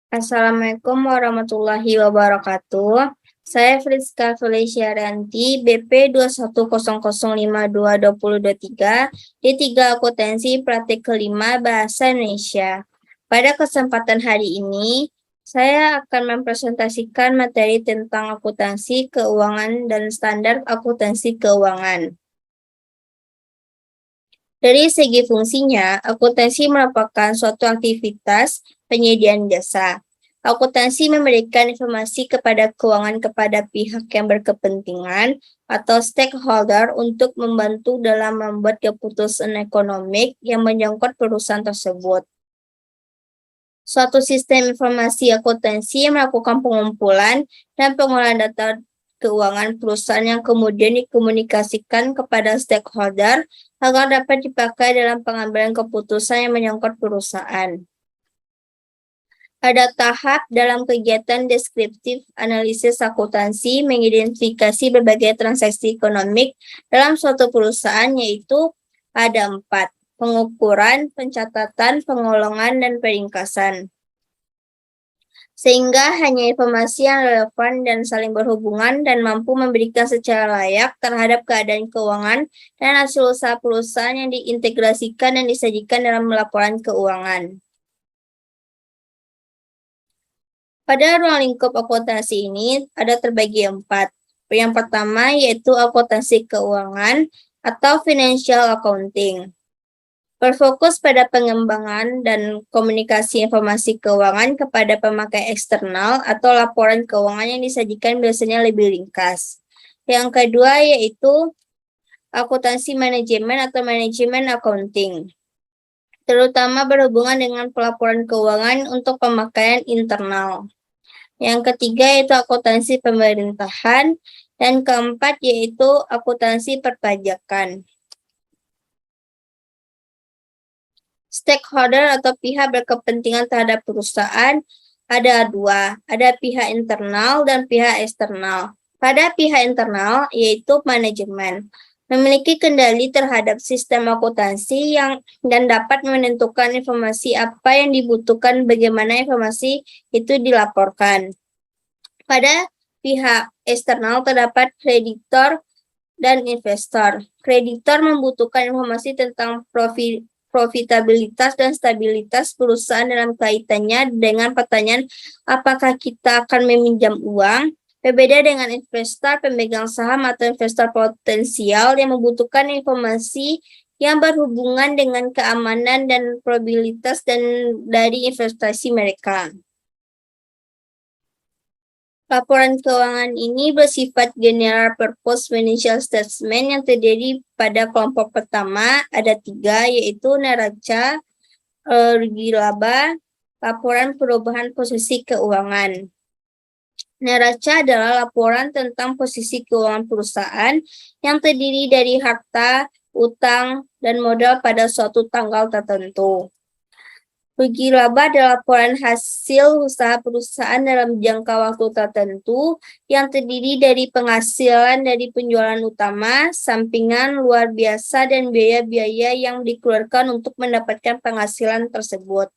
Assalamualaikum warahmatullahi wabarakatuh. Saya Friska Felicia-Rianti, BP 2100522023, D3 Akuntansi Praktik kelima Bahasa Indonesia. Pada kesempatan hari ini, saya akan mempresentasikan materi tentang akuntansi keuangan dan standar akuntansi keuangan. Dari segi fungsinya, akuntansi merupakan suatu aktivitas penyediaan jasa. Akuntansi memberikan informasi kepada keuangan kepada pihak yang berkepentingan atau stakeholder untuk membantu dalam membuat keputusan ekonomi yang menyangkut perusahaan tersebut. Suatu sistem informasi akuntansi yang melakukan pengumpulan dan pengolahan data keuangan perusahaan yang kemudian dikomunikasikan kepada stakeholder agar dapat dipakai dalam pengambilan keputusan yang menyangkut perusahaan. Ada tahap dalam kegiatan deskriptif analisis akuntansi mengidentifikasi berbagai transaksi ekonomi dalam suatu perusahaan, yaitu ada 4, pengukuran, pencatatan, pengolongan, dan peringkasan. Sehingga hanya informasi yang relevan dan saling berhubungan dan mampu memberikan secara layak terhadap keadaan keuangan dan hasil usaha perusahaan yang diintegrasikan dan disajikan dalam laporan keuangan. Pada ruang lingkup akuntansi ini ada terbagi 4. Yang pertama yaitu akuntansi keuangan atau financial accounting. Berfokus pada pengembangan dan komunikasi informasi keuangan kepada pemakai eksternal atau laporan keuangan yang disajikan biasanya lebih ringkas. Yang kedua yaitu akuntansi manajemen atau manajemen accounting, terutama berhubungan dengan pelaporan keuangan untuk pemakaian internal. Yang ketiga yaitu akuntansi pemerintahan, dan keempat yaitu akuntansi perpajakan. Stakeholder atau pihak berkepentingan terhadap perusahaan ada 2, ada pihak internal dan pihak eksternal. Pada pihak internal yaitu manajemen, memiliki kendali terhadap sistem akuntansi dan dapat menentukan informasi apa yang dibutuhkan, bagaimana informasi itu dilaporkan. Pada pihak eksternal terdapat kreditor dan investor. Kreditor membutuhkan informasi tentang profitabilitas dan stabilitas perusahaan dalam kaitannya dengan pertanyaan apakah kita akan meminjam uang. Berbeda dengan investor pemegang saham atau investor potensial yang membutuhkan informasi yang berhubungan dengan keamanan dan probabilitas dari investasi mereka. Laporan keuangan ini bersifat general purpose financial statement yang terdiri pada kelompok pertama ada 3, yaitu neraca, rugi laba, laporan perubahan posisi keuangan. Neraca adalah laporan tentang posisi keuangan perusahaan yang terdiri dari harta, utang, dan modal pada suatu tanggal tertentu. Rugi laba adalah laporan hasil usaha perusahaan dalam jangka waktu tertentu yang terdiri dari penghasilan dari penjualan utama, sampingan, luar biasa, dan biaya-biaya yang dikeluarkan untuk mendapatkan penghasilan tersebut.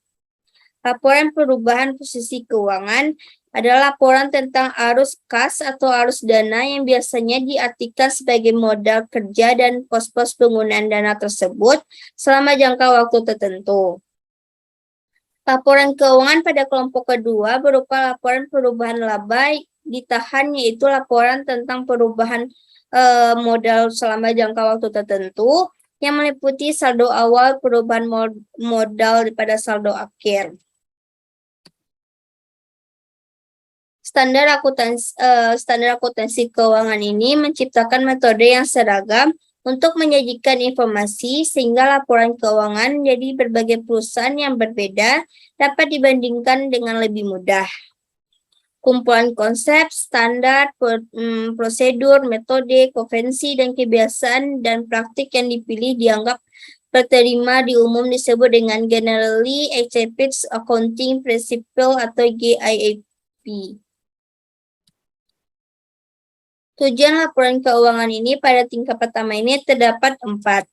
Laporan perubahan posisi keuangan adalah laporan tentang arus kas atau arus dana yang biasanya diartikan sebagai modal kerja dan pos-pos penggunaan dana tersebut selama jangka waktu tertentu. Laporan keuangan pada kelompok kedua berupa laporan perubahan laba ditahan, yaitu laporan tentang perubahan modal selama jangka waktu tertentu yang meliputi saldo awal, perubahan modal pada saldo akhir. Standar akuntansi keuangan ini menciptakan metode yang seragam untuk menyajikan informasi sehingga laporan keuangan dari berbagai perusahaan yang berbeda dapat dibandingkan dengan lebih mudah. Kumpulan konsep, standar, prosedur, metode, konvensi, dan kebiasaan dan praktik yang dipilih dianggap terterima di umum disebut dengan Generally Accepted Accounting Principle atau GAAP. Tujuan laporan keuangan ini pada tingkat pertama ini terdapat 4.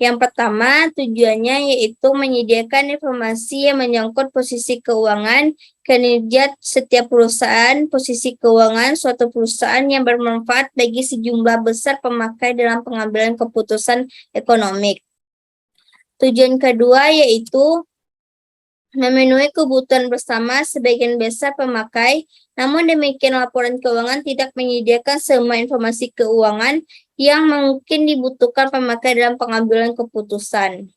Yang pertama, tujuannya yaitu menyediakan informasi yang menyangkut posisi keuangan, kinerja setiap perusahaan, posisi keuangan suatu perusahaan yang bermanfaat bagi sejumlah besar pemakai dalam pengambilan keputusan ekonomi. Tujuan kedua yaitu memenuhi kebutuhan bersama sebagian besar pemakai, namun demikian laporan keuangan tidak menyediakan semua informasi keuangan yang mungkin dibutuhkan pemakai dalam pengambilan keputusan.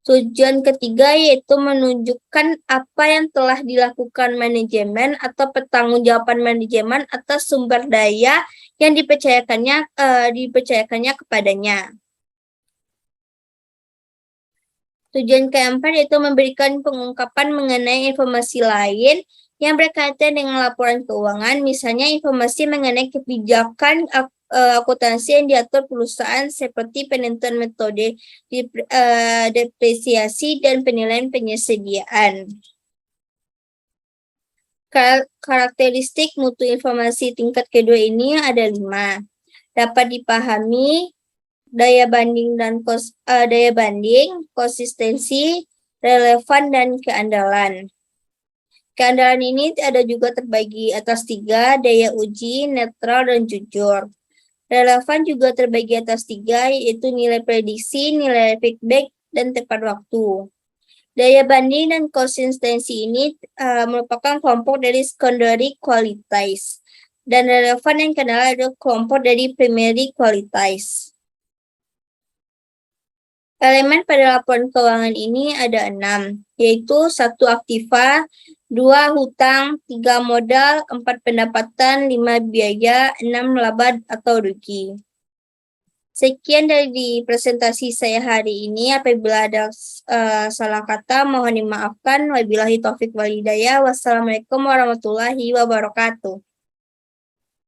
Tujuan ketiga yaitu menunjukkan apa yang telah dilakukan manajemen atau pertanggungjawaban manajemen atas sumber daya yang dipercayakannya kepadanya. Tujuan keempat yaitu memberikan pengungkapan mengenai informasi lain yang berkaitan dengan laporan keuangan, misalnya informasi mengenai kebijakan akuntansi yang diatur perusahaan seperti penentuan metode depresiasi dan penilaian penyediaan. Karakteristik mutu informasi tingkat kedua ini ada 5. Dapat dipahami, daya banding, konsistensi, relevan, dan keandalan. Keandalan ini ada juga terbagi atas 3, daya uji, netral, dan jujur. Relevan juga terbagi atas 3, yaitu nilai prediksi, nilai feedback, dan tepat waktu. Daya banding dan konsistensi ini merupakan kelompok dari secondary qualities. Dan relevan yang keandalan adalah kelompok dari primary qualities. Elemen pada laporan keuangan ini ada 6, yaitu 1 aktiva, 2 hutang, 3 modal, 4 pendapatan, 5 biaya, 6 laba atau rugi. Sekian dari presentasi saya hari ini. Apabila ada salah kata, mohon dimaafkan. Wabillahi taufik wal hidayah. Wassalamualaikum warahmatullahi wabarakatuh.